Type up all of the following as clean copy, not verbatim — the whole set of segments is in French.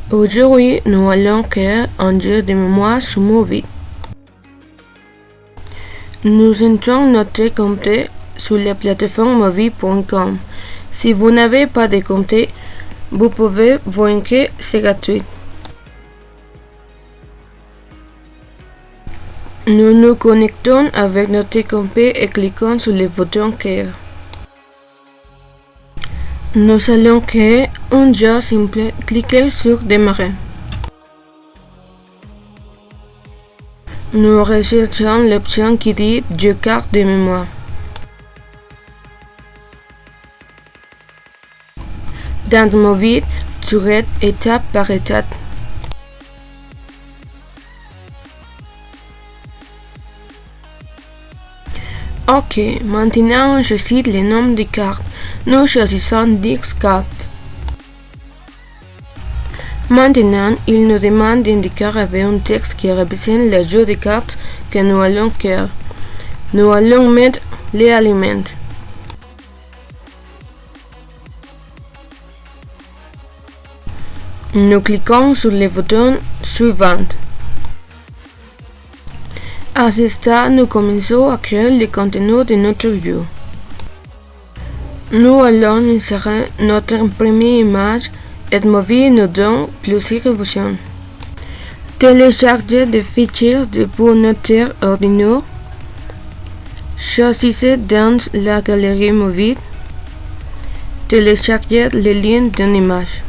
Aujourd'hui, nous allons créer un jeu de mémoire sur Movit. Nous entrons notre compte sur la plateforme movit.com. Si vous n'avez pas de compte, vous pouvez vous inscrire, c'est gratuit. Nous nous connectons avec notre compte et cliquons sur le bouton Créer. Nous allons créer un jeu simple. Cliquez sur Démarrer. Nous recherchons l'option qui dit Jeu carte de mémoire. Dans Movit, tu aides étape par étape. Ok, maintenant on choisit le nom des cartes. Nous choisissons 10 cartes. Maintenant, il nous demande d'indiquer avec un texte qui représente le jeu de cartes que nous allons créer. Nous allons mettre les aliments. Nous cliquons sur le bouton Suivant. À ce stade, nous commençons à créer le contenu de notre jeu. Nous allons insérer notre première image et Movit nous donne plusieurs options. Télécharger des fichiers depuis notre ordinateur. Choisissez dans la galerie Movit. Télécharger le lien d'une image.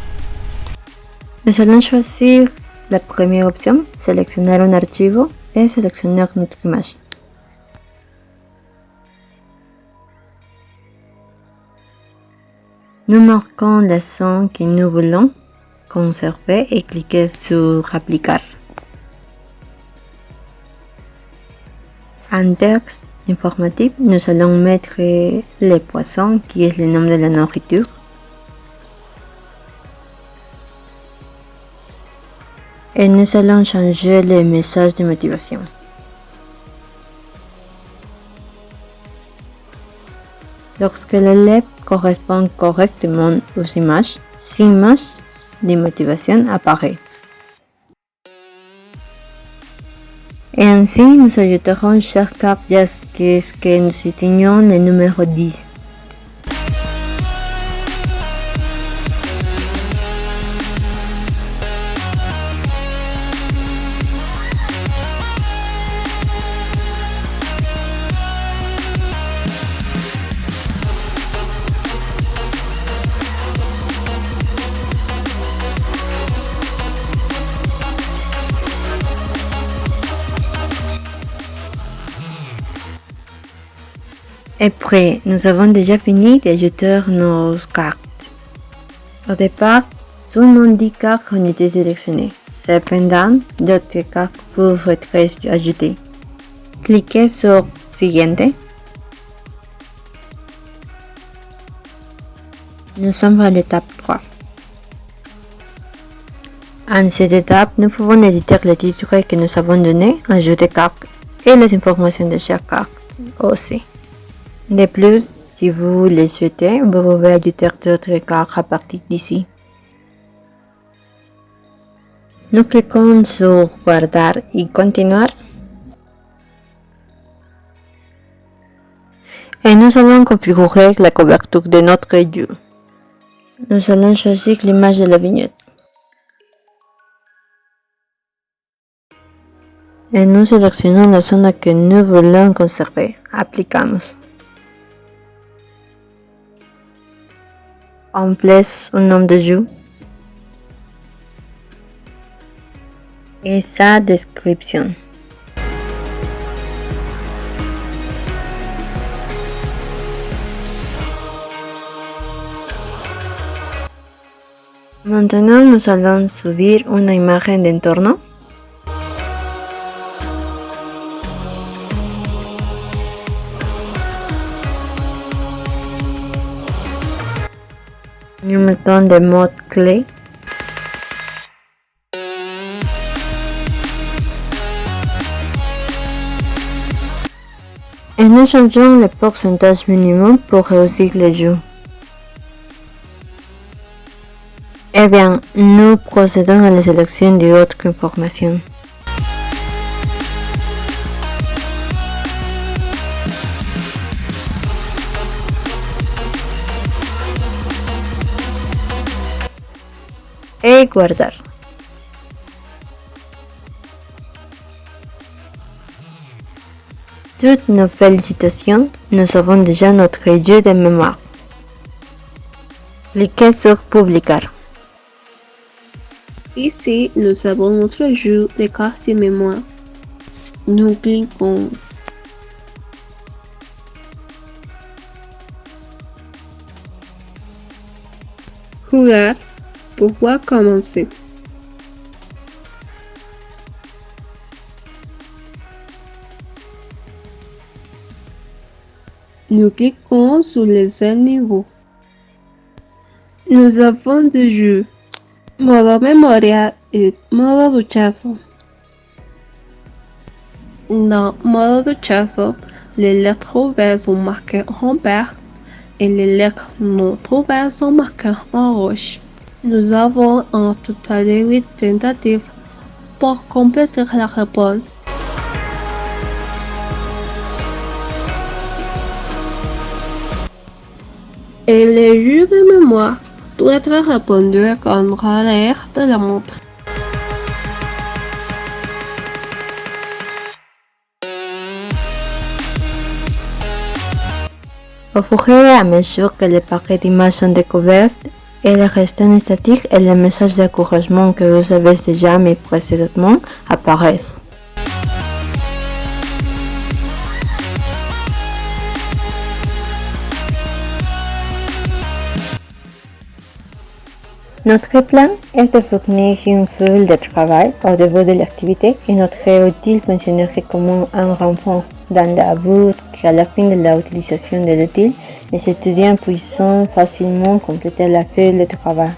Nous allons choisir la première option, sélectionner un archivo et sélectionner notre image. Nous marquons le son que nous voulons conserver et cliquez sur Appliquer. En texte informatif, nous allons mettre le poisson qui est le nom de la nourriture. Et nous allons changer le message de motivation. Lorsque l'élève correspond correctement aux images, 6 images de motivation apparaissent. Et ainsi, nous ajouterons chaque carte jusqu'à ce que nous atteignions le numéro 10. Et après, nous avons déjà fini d'ajouter nos cartes. Au départ, seulement 10 cartes ont été sélectionnées. Cependant, d'autres cartes peuvent être ajoutées. Cliquez sur Siguiente. Nous sommes à l'étape 3. En cette étape, nous pouvons éditer les titres que nous avons donnés, ajouter cartes et les informations de chaque carte aussi. De plus, si vous le souhaitez, vous pouvez ajouter d'autres cartes à partir d'ici. Nous cliquons sur Guardar et Continuer. Et nous allons configurer la couverture de notre jeu. Nous allons choisir l'image de la vignette. Et nous sélectionnons la zone que nous voulons conserver. Aplicamos. On place un nom de jeu et sa description. Maintenant, nous allons subir une image d'entorno. Nous mettons des mots-clés. Et nous changeons le pourcentage minimum pour réussir le jeu. Et Très bien, nous procédons à la sélection d'autres informations. Et guardar. Toutes nos félicitations, nous avons déjà notre jeu de mémoire. Cliquez sur Publicar. Ici, nous avons notre jeu de cartes de mémoire. Nous cliquons. Jugar. Pourquoi commencer? Nous cliquons sur les niveaux. Nous avons deux jeux, modo memoria et modo duchazo. Dans modo duchazo, les lettres vertes sont marquées en vert et les lettres non trouvées sont marquées en rouge. Nous avons un total de 8 tentatives pour compléter la réponse. Et les jeux de mémoire doivent être répondus quand l'heure de la montre. Au fur et à mesure que les paquets d'images sont découvertes et les restants statiques et les messages d'encouragement que vous avez déjà mis précédemment apparaissent. Notre plan est de fournir une feuille de travail au début de l'activité et notre outil fonctionnerait comme un renfort dans le but qu'à la fin de l'utilisation de l'outil, les étudiants puissent facilement compléter la feuille de travail.